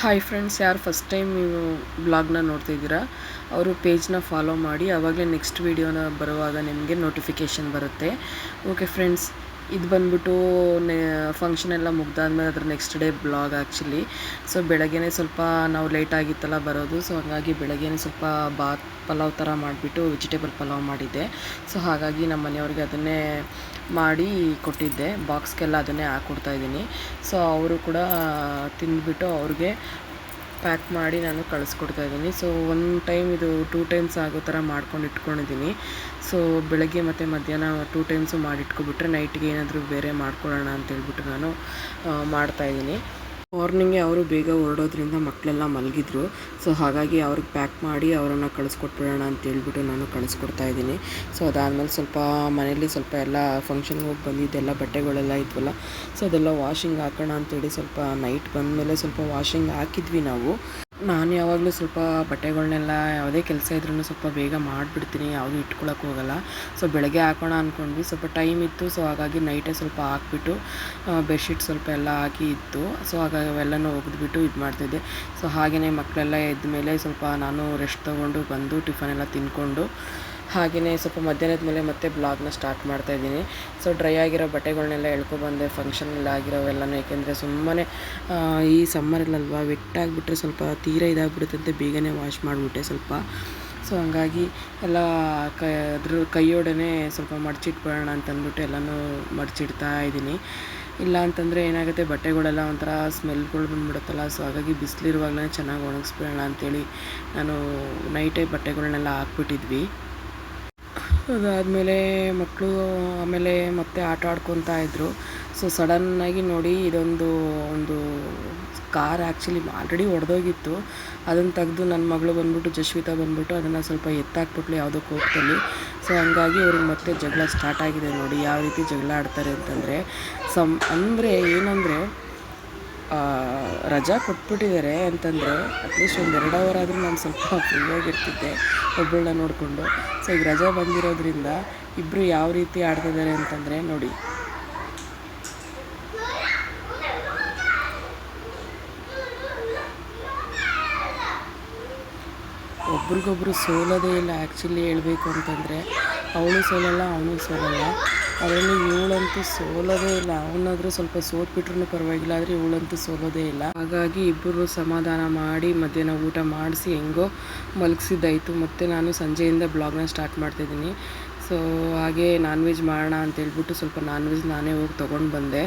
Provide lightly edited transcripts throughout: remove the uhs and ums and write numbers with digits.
Hi friends, ಯಾರು first time ನೀವು ಬ್ಲಾಗ್ನ ನೋಡ್ತಿದ್ದೀರಾ ಅವರು ಪೇಜ್ನ ಫಾಲೋ ಮಾಡಿ. ಆವಾಗಲೇ ನೆಕ್ಸ್ಟ್ ವೀಡಿಯೋನ ಬರುವಾಗ ನಿಮಗೆ ನೋಟಿಫಿಕೇಷನ್ ಬರುತ್ತೆ. ಓಕೆ ಫ್ರೆಂಡ್ಸ್, ಇದು ಬಂದ್ಬಿಟ್ಟು ಫಂಕ್ಷನ್ ಎಲ್ಲ ಮುಗ್ದಾದ್ಮೇಲೆ ಅದ್ರ next day blog actually. So ಬೆಳಗ್ಗೆನೇ ಸ್ವಲ್ಪ ನಾವು ಲೇಟ್ ಆಗಿತ್ತಲ್ಲ ಬರೋದು, ಸೊ ಹಾಗಾಗಿ ಬೆಳಗ್ಗೆನೇ ಸ್ವಲ್ಪ ಪಲಾವ್ ಥರ ಮಾಡಿಬಿಟ್ಟು ವೆಜಿಟೇಬಲ್ ಪಲಾವ್ ಮಾಡಿದ್ದೆ. ಸೊ ಹಾಗಾಗಿ ನಮ್ಮ ಮನೆಯವ್ರಿಗೆ ಅದನ್ನೇ ಮಾಡಿ ಕೊಟ್ಟಿದ್ದೆ, ಬಾಕ್ಸ್ಗೆಲ್ಲ ಅದನ್ನೇ ಹಾಕ್ಕೊಡ್ತಾಯಿದ್ದೀನಿ. ಸೊ ಅವರು ಕೂಡ ತಿಂದ್ಬಿಟ್ಟು ಅವ್ರಿಗೆ ಪ್ಯಾಕ್ ಮಾಡಿ ನಾನು ಕಳಿಸ್ಕೊಡ್ತಾಯಿದ್ದೀನಿ. ಸೊ ಒಂದು ಟೈಮ್ ಇದು 2 ಟೈಮ್ಸ್ ಆಗೋ ಥರ ಮಾಡ್ಕೊಂಡು ಇಟ್ಕೊಂಡಿದ್ದೀನಿ. ಸೊ ಬೆಳಗ್ಗೆ ಮತ್ತು ಮಧ್ಯಾಹ್ನ 2 ಟೈಮ್ಸು ಮಾಡಿಟ್ಕೊಬಿಟ್ರೆ ನೈಟ್ಗೆ ಏನಾದರೂ ಬೇರೆ ಮಾಡ್ಕೊಳ್ಳೋಣ ಅಂತೇಳ್ಬಿಟ್ಟು ನಾನು ಮಾಡ್ತಾಯಿದ್ದೀನಿ. ಮಾರ್ನಿಂಗೇ ಅವರು ಬೇಗ ಹೊರಡೋದ್ರಿಂದ ಮಕ್ಕಳೆಲ್ಲ ಮಲಗಿದ್ರು. ಸೊ ಹಾಗಾಗಿ ಅವ್ರಿಗೆ ಪ್ಯಾಕ್ ಮಾಡಿ ಅವರನ್ನು ಕಳಿಸ್ಕೊಟ್ಬಿಡೋಣ ಅಂತೇಳ್ಬಿಟ್ಟು ನಾನು ಕಳಿಸ್ಕೊಡ್ತಾಯಿದ್ದೀನಿ. ಸೊ ಅದಾದಮೇಲೆ ಸ್ವಲ್ಪ ಮನೇಲಿ ಸ್ವಲ್ಪ ಎಲ್ಲ ಫಂಕ್ಷನ್ಗೆ ಹೋಗಿ ಬಂದಿದ್ದೆಲ್ಲ ಬಟ್ಟೆಗಳೆಲ್ಲ ಇದ್ವಲ್ಲ, ಸೊ ಅದೆಲ್ಲ ವಾಷಿಂಗ್ ಹಾಕೋಣ ಅಂತೇಳಿ ಸ್ವಲ್ಪ ನೈಟ್ ಬಂದಮೇಲೆ ಸ್ವಲ್ಪ ವಾಷಿಂಗ್ ಹಾಕಿದ್ವಿ ನಾವು. ನಾನು ಯಾವಾಗಲೂ ಸ್ವಲ್ಪ ಬಟ್ಟೆಗಳ್ನೆಲ್ಲ ಯಾವುದೇ ಕೆಲಸ ಇದ್ರೂ ಸ್ವಲ್ಪ ಬೇಗ ಮಾಡಿಬಿಡ್ತೀನಿ, ಯಾವುದೂ ಇಟ್ಕೊಳಕ್ಕೆ ಹೋಗಲ್ಲ. ಸೊ ಬೆಳಗ್ಗೆ ಹಾಕೋಣ ಅಂದ್ಕೊಂಡ್ವಿ, ಸ್ವಲ್ಪ ಟೈಮ್ ಇತ್ತು. ಸೊ ಹಾಗಾಗಿ ನೈಟೇ ಸ್ವಲ್ಪ ಹಾಕ್ಬಿಟ್ಟು ಬೆಡ್ಶೀಟ್ ಸ್ವಲ್ಪ ಎಲ್ಲ ಹಾಕಿ ಇತ್ತು. ಸೊ ಹಾಗಾಗಿ ಅವೆಲ್ಲನೂ ಒಗೆದ್ಬಿಟ್ಟು ಇದು ಮಾಡ್ತಿದ್ದೆ. ಸೊ ಹಾಗೆಯೇ ಮಕ್ಕಳೆಲ್ಲ ಎದ್ದ ಮೇಲೆ ಸ್ವಲ್ಪ ನಾನು ರೆಸ್ಟ್ ತೊಗೊಂಡು ಬಂದು ಟಿಫನ್ ಎಲ್ಲ ತಿಂದ್ಕೊಂಡು ಹಾಗೆಯೇ ಸ್ವಲ್ಪ ಮಧ್ಯಾಹ್ನದ ಮೇಲೆ ಮತ್ತೆ ಬ್ಲಾಗ್ನ ಸ್ಟಾರ್ಟ್ ಮಾಡ್ತಾಯಿದ್ದೀನಿ. ಸೊ ಡ್ರೈ ಆಗಿರೋ ಬಟ್ಟೆಗಳ್ನೆಲ್ಲ ಎಳ್ಕೊಬಂದೆ, ಫಂಕ್ಷನಲ್ಲಿ ಆಗಿರೋವೆಲ್ಲನೂ. ಏಕೆಂದರೆ ಸುಮ್ಮನೆ ಈ ಸಮ್ಮರಲ್ಲಲ್ವ ವೆಟ್ಟಾಗಿಬಿಟ್ರೆ ಸ್ವಲ್ಪ ತೀರಾ ಇದಾಗ್ಬಿಡುತ್ತಂತೆ, ಬೇಗನೆ ವಾಶ್ ಮಾಡಿಬಿಟ್ಟೆ ಸ್ವಲ್ಪ. ಸೊ ಹಂಗಾಗಿ ಎಲ್ಲ ಅದ್ರ ಕೈಯೋಡನೆ ಸ್ವಲ್ಪ ಮಡಚಿಟ್ಬಿಡೋಣ ಅಂತಂದ್ಬಿಟ್ಟು ಎಲ್ಲನೂ ಮಡಚಿಡ್ತಾ ಇದ್ದೀನಿ. ಇಲ್ಲ ಅಂತಂದರೆ ಏನಾಗುತ್ತೆ, ಬಟ್ಟೆಗಳೆಲ್ಲ ಒಂಥರ ಸ್ಮೆಲ್ಗಳು ಬಂದ್ಬಿಡುತ್ತಲ್ಲ. ಸೊ ಹಾಗಾಗಿ ಬಿಸಿಲಿರುವಾಗಲೇ ಚೆನ್ನಾಗಿ ಒಣಗಿಸ್ಬಿಡೋಣ ಅಂಥೇಳಿ ನಾನು ನೈಟೇ ಬಟ್ಟೆಗಳ್ನೆಲ್ಲ ಹಾಕ್ಬಿಟ್ಟಿದ್ವಿ. ಅದಾದಮೇಲೆ ಮಕ್ಕಳು ಆಮೇಲೆ ಮತ್ತೆ ಆಟ ಆಡ್ಕೊತಾ ಇದ್ದರು. ಸೊ ಸಡನ್ನಾಗಿ ನೋಡಿ, ಒಂದು ಕಾರ್ ಆ್ಯಕ್ಚುಲಿ ಆಲ್ರೆಡಿ ಒಡೆದೋಗಿತ್ತು. ಅದನ್ನು ತೆಗೆದು ನನ್ನ ಮಗಳು ಬಂದ್ಬಿಟ್ಟು ಜಶ್ವಿತಾ ಬಂದ್ಬಿಟ್ಟು ಅದನ್ನು ಸ್ವಲ್ಪ ಎತ್ತಾಕ್ಬಿಟ್ಲು ಯಾವುದೋ ಕೋಪದಲ್ಲಿ. ಸೊ ಹಂಗಾಗಿ ಅವ್ರಿಗೆ ಮತ್ತೆ ಜಗಳ ಸ್ಟಾರ್ಟ್ ಆಗಿದೆ. ನೋಡಿ ಯಾವ ರೀತಿ ಜಗಳ ಆಡ್ತಾರೆ ಅಂತಂದರೆ, ಅಂದರೆ ಏನಂದರೆ ರಜಾ ಕೊಟ್ಬಿಟ್ಟಿದ್ದಾರೆ ಅಂತಂದರೆ ಅಟ್ಲೀಸ್ಟ್ ಒಂದು 2 ಅವರ್ ಆದರೂ ನಾನು ಸ್ವಲ್ಪ ಫ್ರೀಯಾಗಿರ್ತಿದ್ದೆ ಒಬ್ಬಳನ್ನ ನೋಡಿಕೊಂಡು. ಸೊ ಈಗ ರಜಾ ಬಂದಿರೋದ್ರಿಂದ ಇಬ್ಬರು ಯಾವ ರೀತಿ ಆಡ್ತಿದ್ದಾರೆ ಅಂತಂದರೆ ನೋಡಿ. ಒಬ್ರಿಗೊಬ್ರು ಸೋಲೋದೇ ಇಲ್ಲ ಆ್ಯಕ್ಚುಲಿ ಹೇಳಬೇಕು ಅಂತಂದರೆ. ಅವಳು ಸೋಲಲ್ಲ, ಅವನು ಸೋಲಲ್ಲ. ಅದರಲ್ಲಿ ಇವಳಂತೂ ಸೋಲೋದೇ ಇಲ್ಲ. ಅವನಾದರೂ ಸ್ವಲ್ಪ ಸೋತ್ಬಿಟ್ರೂ ಪರವಾಗಿಲ್ಲ, ಆದರೆ ಇವಳಂತೂ ಸೋಲೋದೇ ಇಲ್ಲ. ಹಾಗಾಗಿ ಇಬ್ಬರು ಸಮಾಧಾನ ಮಾಡಿ ಮಧ್ಯಾಹ್ನ ಊಟ ಮಾಡಿಸಿ ಹೆಂಗೋ ಮಲಗಿಸಿದ್ದಾಯಿತು. ಮತ್ತು ನಾನು ಸಂಜೆಯಿಂದ ಬ್ಲಾಗ್ನ ಸ್ಟಾರ್ಟ್ ಮಾಡ್ತಾಯಿದ್ದೀನಿ. ಸೊ ಹಾಗೆ ನಾನ್ ವೆಜ್ ಮಾಡೋಣ ಅಂತೇಳ್ಬಿಟ್ಟು ಸ್ವಲ್ಪ ನಾನ್ ವೆಜ್ ನಾನೇ ಹೋಗಿ ತೊಗೊಂಡು ಬಂದೆ.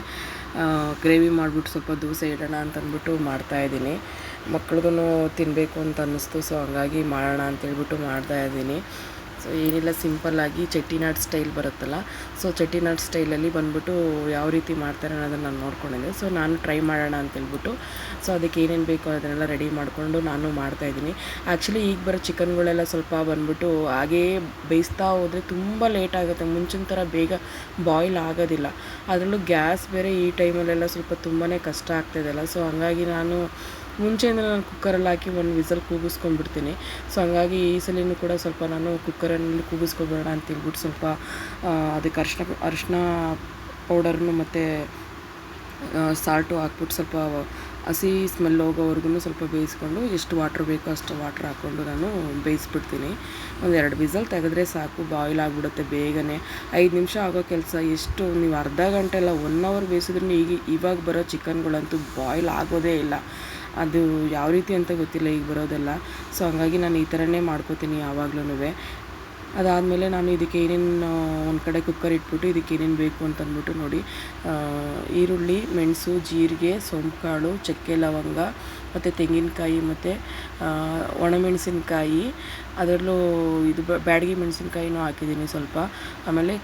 ಗ್ರೇವಿ ಮಾಡಿಬಿಟ್ಟು ಸ್ವಲ್ಪ ದೋಸೆ ಇಡೋಣ ಅಂತಂದ್ಬಿಟ್ಟು ಮಾಡ್ತಾಯಿದ್ದೀನಿ. ಮಕ್ಳಿಗೂ ತಿನ್ನಬೇಕು ಅಂತ ಅನ್ನಿಸ್ತು. ಸೊ ಹಂಗಾಗಿ ಮಾಡೋಣ ಅಂತೇಳ್ಬಿಟ್ಟು ಮಾಡ್ತಾಯಿದ್ದೀನಿ. ಸೊ ಏನಿಲ್ಲ, ಸಿಂಪಲ್ಲಾಗಿ ಚೆಟ್ಟಿನಾಡ್ ಸ್ಟೈಲ್ ಬರುತ್ತಲ್ಲ, ಸೊ ಚೆಟ್ಟಿನಾಡ್ ಸ್ಟೈಲಲ್ಲಿ ಬಂದ್ಬಿಟ್ಟು ಯಾವ ರೀತಿ ಮಾಡ್ತಾರೆ ಅನ್ನೋದನ್ನು ನಾನು ನೋಡ್ಕೊಂಡಿದ್ದೆ. ಸೊ ನಾನು ಟ್ರೈ ಮಾಡೋಣ ಅಂತೇಳ್ಬಿಟ್ಟು ಸೊ ಅದಕ್ಕೆ ಏನೇನು ಬೇಕೋ ಅದನ್ನೆಲ್ಲ ರೆಡಿ ಮಾಡಿಕೊಂಡು ನಾನು ಮಾಡ್ತಾಯಿದ್ದೀನಿ. ಆ್ಯಕ್ಚುಲಿ ಈಗ ಬರೋ ಚಿಕನ್ಗಳೆಲ್ಲ ಸ್ವಲ್ಪ ಬಂದ್ಬಿಟ್ಟು ಹಾಗೇ ಬೇಯಿಸ್ತಾ ಹೋದರೆ ತುಂಬ ಲೇಟ್ ಆಗುತ್ತೆ, ಮುಂಚಿನ ಥರ ಬೇಗ ಬಾಯ್ಲ್ ಆಗೋದಿಲ್ಲ. ಅದರಲ್ಲೂ ಗ್ಯಾಸ್ ಬೇರೆ ಈ ಟೈಮಲ್ಲೆಲ್ಲ ಸ್ವಲ್ಪ ತುಂಬಾ ಕಷ್ಟ ಆಗ್ತಾಯಿದೆಯಲ್ಲ. ಸೊ ಹಂಗಾಗಿ ನಾನು ಮುಂಚೆಯಿಂದ ನಾನು ಕುಕ್ಕರಲ್ಲಿ ಹಾಕಿ 1 ವಿಸಲ್ ಕೂಗಿಸ್ಕೊಂಡ್ಬಿಡ್ತೀನಿ. ಸೊ ಹಂಗಾಗಿ ಈ ಸಲಿನೂ ಕೂಡ ಸ್ವಲ್ಪ ನಾನು ಕುಕ್ಕರಲ್ಲಿ ಕೂಗಿಸ್ಕೊಬೇಡ ಅಂತೇಳ್ಬಿಟ್ಟು ಸ್ವಲ್ಪ ಅದಕ್ಕೆ ಅರಿಶಿನ ಪೌಡರ್ನು ಮತ್ತು ಸಾಲ್ಟು ಹಾಕ್ಬಿಟ್ಟು ಸ್ವಲ್ಪ ಹಸಿ ಸ್ಮೆಲ್ ಹೋಗೋವರೆಗೂ ಸ್ವಲ್ಪ ಬೇಯಿಸ್ಕೊಂಡು ಎಷ್ಟು ವಾಟ್ರ್ ಬೇಕೋ ಅಷ್ಟು ವಾಟ್ರ್ ಹಾಕ್ಕೊಂಡು ನಾನು ಬೇಯಿಸ್ಬಿಡ್ತೀನಿ. 1-2 ವಿಸಲ್ ತೆಗೆದ್ರೆ ಸಾಕು, ಬಾಯ್ಲ್ ಆಗಿಬಿಡುತ್ತೆ ಬೇಗನೆ. 5 ನಿಮಿಷ ಆಗೋ ಕೆಲಸ ಎಷ್ಟು ನೀವು ಅರ್ಧ ಗಂಟೆ ಅಲ್ಲ 1 ಅವರ್ ಬೇಯಿಸಿದ್ರೂ ಇವಾಗ ಬರೋ ಚಿಕನ್ಗಳಂತೂ ಬಾಯ್ಲ್ ಆಗೋದೇ ಇಲ್ಲ. ಅದು ಯಾವ ರೀತಿ ಅಂತ ಗೊತ್ತಿಲ್ಲ ಈಗ ಬರೋದೆಲ್ಲ. ಸೊ ಹಂಗಾಗಿ ನಾನು ಈ ಥರನೇ ಮಾಡ್ಕೋತೀನಿ ಯಾವಾಗ್ಲೂ. ಅದಾದಮೇಲೆ ನಾನು ಇದಕ್ಕೆ ಏನೇನು ಒಂದು ಕಡೆ ಕುಕ್ಕರ್ ಇಟ್ಬಿಟ್ಟು ಇದಕ್ಕೆ ಏನೇನು ಬೇಕು ಅಂತಂದ್ಬಿಟ್ಟು ನೋಡಿ, ಈರುಳ್ಳಿ, ಮೆಣಸು, ಜೀರಿಗೆ, ಸೋಂಪುಕಾಳು, ಚಕ್ಕೆ, ಲವಂಗ ಮತ್ತು ತೆಂಗಿನಕಾಯಿ ಮತ್ತು ಒಣಮೆಣಸಿನ್ಕಾಯಿ, ಅದರಲ್ಲೂ ಇದು ಬ್ಯಾಡಗಿ ಮೆಣಸಿನ್ಕಾಯಿನೂ ಹಾಕಿದ್ದೀನಿ ಸ್ವಲ್ಪ. ಆಮೇಲೆ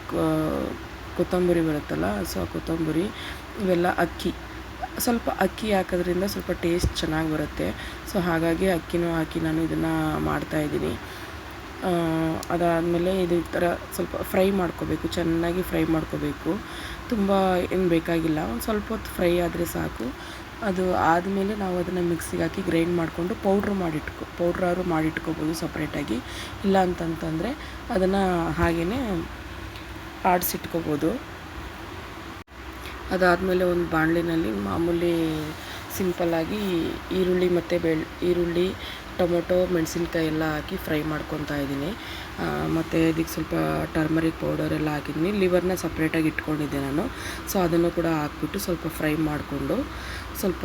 ಕೊತ್ತಂಬರಿ ಬರುತ್ತಲ್ಲ, ಸೊ ಕೊತ್ತಂಬರಿ, ಇವೆಲ್ಲ ಸ್ವಲ್ಪ ಅಕ್ಕಿ ಹಾಕೋದ್ರಿಂದ ಸ್ವಲ್ಪ ಟೇಸ್ಟ್ ಚೆನ್ನಾಗಿ ಬರುತ್ತೆ. ಸೊ ಹಾಗಾಗಿ ಅಕ್ಕಿನೂ ಹಾಕಿ ನಾನು ಇದನ್ನು ಮಾಡ್ತಾಯಿದ್ದೀನಿ. ಅದಾದಮೇಲೆ ಇದು ಥರ ಸ್ವಲ್ಪ ಫ್ರೈ ಮಾಡ್ಕೋಬೇಕು, ಚೆನ್ನಾಗಿ ಫ್ರೈ ಮಾಡ್ಕೋಬೇಕು. ತುಂಬ ಏನು ಬೇಕಾಗಿಲ್ಲ, ಒಂದು ಸ್ವಲ್ಪ ಹೊತ್ತು ಫ್ರೈ ಆದರೆ ಸಾಕು. ಅದು ಆದಮೇಲೆ ನಾವು ಅದನ್ನು ಮಿಕ್ಸಿಗೆ ಹಾಕಿ ಗ್ರೈಂಡ್ ಮಾಡಿಕೊಂಡು ಪೌಡ್ರಾದ್ರು ಮಾಡಿಟ್ಕೋಬೋದು ಸಪ್ರೇಟಾಗಿ. ಇಲ್ಲ ಅಂತಂತಂದರೆ ಅದನ್ನು ಹಾಗೆಯೇ ಆಡಿಸಿಟ್ಕೋಬೋದು. ಅದಾದಮೇಲೆ ಒಂದು ಬಾಣಲಿನಲ್ಲಿ ಮಾಮೂಲಿ ಸಿಂಪಲ್ಲಾಗಿ ಈರುಳ್ಳಿ ಮತ್ತು ಈರುಳ್ಳಿ, ಟೊಮೊಟೊ, ಮೆಣಸಿನ್ಕಾಯಿ ಎಲ್ಲ ಹಾಕಿ ಫ್ರೈ ಮಾಡ್ಕೊತಾ ಇದ್ದೀನಿ. ಮತ್ತು ಇದಕ್ಕೆ ಸ್ವಲ್ಪ ಟರ್ಮರಿಕ್ ಪೌಡರ್ ಎಲ್ಲ ಹಾಕಿದ್ದೀನಿ. ಲಿವರ್ನ ಸಪ್ರೇಟಾಗಿ ಇಟ್ಕೊಂಡಿದ್ದೆ ನಾನು. ಸೊ ಅದನ್ನು ಕೂಡ ಹಾಕ್ಬಿಟ್ಟು ಸ್ವಲ್ಪ ಫ್ರೈ ಮಾಡಿಕೊಂಡು ಸ್ವಲ್ಪ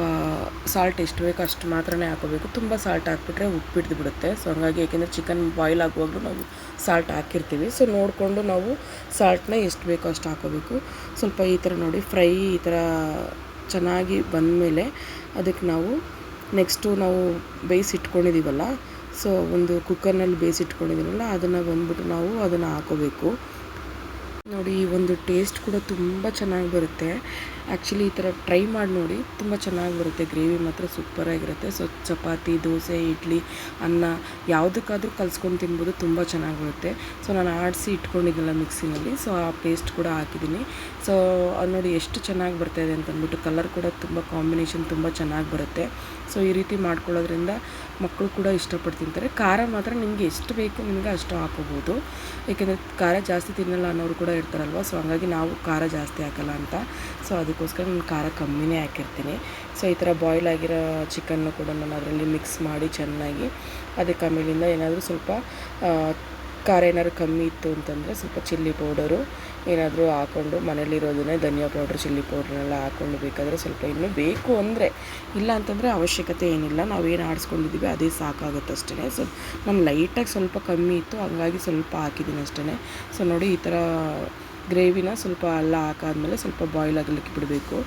ಸಾಲ್ಟ್ ಎಷ್ಟು ಬೇಕೋ ಅಷ್ಟು ಮಾತ್ರನೇ ಹಾಕೋಬೇಕು. ತುಂಬ ಸಾಲ್ಟ್ ಹಾಕ್ಬಿಟ್ರೆ ಉಪ್ಪಿಡ್ದು ಬಿಡುತ್ತೆ. ಸೊ ಹಂಗಾಗಿ, ಏಕೆಂದರೆ ಚಿಕನ್ ಬಾಯ್ಲ್ ಆಗುವಾಗಲೂ ನಾವು ಸಾಲ್ಟ್ ಹಾಕಿರ್ತೀವಿ. ಸೊ ನೋಡಿಕೊಂಡು ನಾವು ಸಾಲ್ಟ್ನ ಎಷ್ಟು ಬೇಕೋ ಅಷ್ಟು ಹಾಕೋಬೇಕು. ಸ್ವಲ್ಪ ಈ ಥರ ನೋಡಿ ಫ್ರೈ ಈ ಥರ ಚೆನ್ನಾಗಿ ಬಂದಮೇಲೆ ಅದಕ್ಕೆ ನಾವು ನೆಕ್ಸ್ಟು ನಾವು ಬೇಯಿಸಿಟ್ಕೊಂಡಿದ್ದೀವಲ್ಲ, ಸೊ ಒಂದು ಕುಕ್ಕರ್ನಲ್ಲಿ ಬೇಯಿಸಿಟ್ಕೊಂಡಿದ್ದೀವಲ್ಲ ಅದನ್ನು ಬಂದ್ಬಿಟ್ಟು ನಾವು ಅದನ್ನು ಹಾಕೋಬೇಕು. ನೋಡಿ, ಈ ಒಂದು ಟೇಸ್ಟ್ ಕೂಡ ತುಂಬ ಚೆನ್ನಾಗಿ ಬರುತ್ತೆ. ಆ್ಯಕ್ಚುಲಿ ಈ ಥರ ಟ್ರೈ ಮಾಡಿ ನೋಡಿ, ತುಂಬ ಚೆನ್ನಾಗಿ ಬರುತ್ತೆ. ಗ್ರೇವಿ ಮಾತ್ರ ಸೂಪರಾಗಿರುತ್ತೆ. ಸೊ ಚಪಾತಿ, ದೋಸೆ, ಇಡ್ಲಿ, ಅನ್ನ ಯಾವುದಕ್ಕಾದ್ರೂ ಕಲ್ಸ್ಕೊಂಡು ತಿನ್ಬೋದು, ತುಂಬ ಚೆನ್ನಾಗಿ ಬರುತ್ತೆ. ಸೊ ನಾನು ಆಡಿಸಿ ಇಟ್ಕೊಂಡಿದ್ದೆಲ್ಲ ಮಿಕ್ಸಿನಲ್ಲಿ, ಸೊ ಆ ಪೇಸ್ಟ್ ಕೂಡ ಹಾಕಿದ್ದೀನಿ. ಸೊ ಅದು ನೋಡಿ ಎಷ್ಟು ಚೆನ್ನಾಗಿ ಬರ್ತಾಯಿದೆ ಅಂತಂದ್ಬಿಟ್ಟು. ಕಲರ್ ಕೂಡ ತುಂಬ ಕಾಂಬಿನೇಷನ್ ತುಂಬ ಚೆನ್ನಾಗಿ ಬರುತ್ತೆ. ಸೊ ಈ ರೀತಿ ಮಾಡ್ಕೊಳ್ಳೋದ್ರಿಂದ ಮಕ್ಕಳು ಕೂಡ ಇಷ್ಟಪಟ್ಟು ತಿಂತಾರೆ. ಖಾರ ಮಾತ್ರ ನಿಮಗೆ ಎಷ್ಟು ಬೇಕು ನಿಮಗೆ ಅಷ್ಟು ಹಾಕೋಬೋದು, ಏಕೆಂದರೆ ಖಾರ ಜಾಸ್ತಿ ತಿನ್ನಲ್ಲ ಅನ್ನೋರು ಕೂಡ ಇರ್ತಾರಲ್ವ. ಸೊ ಹಂಗಾಗಿ ನಾವು ಖಾರ ಜಾಸ್ತಿ ಹಾಕಲ್ಲ ಅಂತ. ಸೊ ಅದಕ್ಕೋಸ್ಕರ ನಾನು ಖಾರ ಕಮ್ಮಿನೇ ಹಾಕಿರ್ತೀನಿ. ಸೊ ಈ ಥರ ಬಾಯ್ಲ್ ಆಗಿರೋ ಚಿಕನ್ನು ಕೂಡ ನಾನು ಅದರಲ್ಲಿ ಮಿಕ್ಸ್ ಮಾಡಿ ಚೆನ್ನಾಗಿ, ಅದಕ್ಕೆ ಆಮೇಲಿಂದ ಏನಾದರೂ ಸ್ವಲ್ಪ ಖಾರ ಏನಾದ್ರು ಕಮ್ಮಿ ಇತ್ತು ಅಂತಂದರೆ ಸ್ವಲ್ಪ ಚಿಲ್ಲಿ ಪೌಡರು ಏನಾದರೂ ಹಾಕ್ಕೊಂಡು, ಮನೇಲಿರೋದನ್ನೇ ಧನಿಯಾ ಪೌಡ್ರ್, ಚಿಲ್ಲಿ ಪೌಡ್ರನ್ನೆಲ್ಲ ಹಾಕ್ಕೊಂಡು ಬೇಕಾದರೆ ಸ್ವಲ್ಪ ಇನ್ನೂ ಬೇಕು ಅಂದರೆ, ಇಲ್ಲ ಅಂತಂದರೆ ಅವಶ್ಯಕತೆ ಏನಿಲ್ಲ. ನಾವೇನು ಆಡಿಸ್ಕೊಂಡಿದ್ದೀವಿ ಅದೇ ಸಾಕಾಗುತ್ತೆ ಅಷ್ಟೇ. ಸೊ ನಾನು ಲೈಟಾಗಿ ಸ್ವಲ್ಪ ಕಮ್ಮಿ ಇತ್ತು, ಹಂಗಾಗಿ ಸ್ವಲ್ಪ ಹಾಕಿದ್ದೀನಿ ಅಷ್ಟೇ. ಸೊ ನೋಡಿ, ಈ ಥರ ಗ್ರೇವಿನ ಸ್ವಲ್ಪ ಎಲ್ಲ ಹಾಕಾದ್ಮೇಲೆ ಸ್ವಲ್ಪ ಬಾಯ್ಲ್ ಆಗಲಿಕ್ಕೆ ಬಿಡಬೇಕು.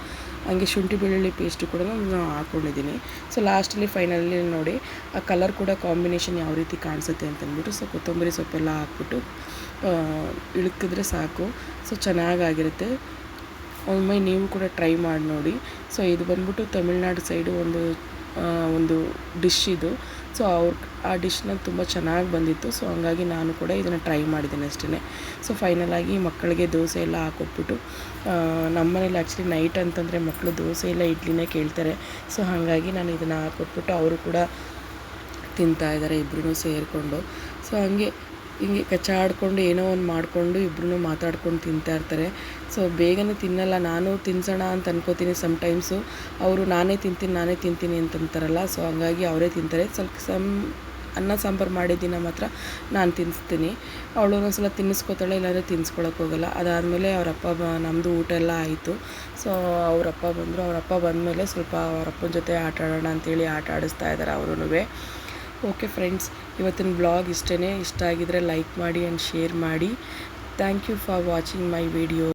ಹಂಗೆ ಶುಂಠಿ ಬೆಳ್ಳುಳ್ಳಿ ಪೇಸ್ಟು ಕೂಡ ನಾನು ಹಾಕ್ಕೊಂಡಿದ್ದೀನಿ. ಸೊ ಲಾಸ್ಟಲ್ಲಿ ಫೈನಲಿ ನೋಡಿ ಆ ಕಲರ್ ಕೂಡ ಕಾಂಬಿನೇಷನ್ ಯಾವ ರೀತಿ ಕಾಣಿಸುತ್ತೆ ಅಂತಂದ್ಬಿಟ್ಟು, ಸೊ ಕೊತ್ತಂಬರಿ ಸೊಪ್ಪೆಲ್ಲ ಹಾಕ್ಬಿಟ್ಟು ಇಳುಕಿದ್ರೆ ಸಾಕು. ಸೊ ಚೆನ್ನಾಗಾಗಿರುತ್ತೆ. ಒಮ್ಮೆ ನೀವು ಕೂಡ ಟ್ರೈ ಮಾಡಿ ನೋಡಿ. ಸೊ ಇದು ಬಂದ್ಬಿಟ್ಟು ತಮಿಳ್ನಾಡು ಸೈಡು ಒಂದು ಡಿಶ್ ಇದು. ಸೊ ಆ ಡಿಶ್ನ ತುಂಬ ಚೆನ್ನಾಗಿ ಬಂದಿತ್ತು. ಸೊ ಹಂಗಾಗಿ ನಾನು ಕೂಡ ಇದನ್ನು ಟ್ರೈ ಮಾಡಿದ್ದೀನಿ ಅಷ್ಟೇ. ಸೊ ಫೈನಲಾಗಿ ಮಕ್ಕಳಿಗೆ ದೋಸೆ ಎಲ್ಲ ಹಾಕೊಟ್ಬಿಟ್ಟು, ನಮ್ಮ ಮನೇಲಿ ಆ್ಯಕ್ಚುಲಿ ನೈಟ್ ಅಂತಂದರೆ ಮಕ್ಕಳು ದೋಸೆ ಇಲ್ಲ ಇಡ್ಲಿನೇ ಕೇಳ್ತಾರೆ. ಸೊ ಹಾಗಾಗಿ ನಾನು ಇದನ್ನು ಹಾಕೊಟ್ಬಿಟ್ಟು ಅವರು ಕೂಡ ತಿಂತಾಯಿದ್ದಾರೆ ಇಬ್ಬರೂ ಸೇರಿಕೊಂಡು. ಸೊ ಹಿಂಗೆ ಕಚ್ಚಾಡಿಕೊಂಡು ಏನೋ ಒಂದು ಮಾಡಿಕೊಂಡು ಇಬ್ಬರೂ ಮಾತಾಡ್ಕೊಂಡು ತಿಂತಾಯಿರ್ತಾರೆ. ಸೊ ಬೇಗನೆ ತಿನ್ನಲ್ಲ. ನಾನು ತಿನ್ಸೋಣ ಅಂತ ಅನ್ಕೋತೀನಿ ಸಮ್ಟೈಮ್ಸು. ಅವರು ನಾನೇ ತಿಂತೀನಿ ಅಂತಂತಾರಲ್ಲ. ಸೊ ಹಂಗಾಗಿ ಅವರೇ ತಿಂತಾರೆ. ಸ್ವಲ್ಪ ಅನ್ನ ಸಾಂಬಾರು ಮಾಡಿದ ದಿನ ಮಾತ್ರ ನಾನು ತಿನ್ನಿಸ್ತೀನಿ. ಅವಳು ಒಂದೊಂದ್ಸಲ ತಿನ್ನಿಸ್ಕೊತಾಳೆ, ಇಲ್ಲಾಂದರೆ ತಿನ್ನಿಸ್ಕೊಳಕ್ಕೆ ಹೋಗಲ್ಲ. ಅದಾದಮೇಲೆ ನಮ್ಮದು ಊಟ ಎಲ್ಲ ಆಯಿತು. ಸೊ ಅವರಪ್ಪ ಬಂದಮೇಲೆ ಸ್ವಲ್ಪ ಅವರಪ್ಪನ ಜೊತೆ ಆಟ ಆಡೋಣ ಅಂತೇಳಿ ಆಟ ಆಡಿಸ್ತಾ ಇದ್ದಾರೆ ಅವರೂ. ಓಕೆ ಫ್ರೆಂಡ್ಸ್, ಇವತ್ತಿನ ಬ್ಲಾಗ್ ಇಷ್ಟ ಆಗಿದ್ರೆ ಲೈಕ್ ಮಾಡಿ ಆ್ಯಂಡ್ ಶೇರ್ ಮಾಡಿ. Thank you for watching my video.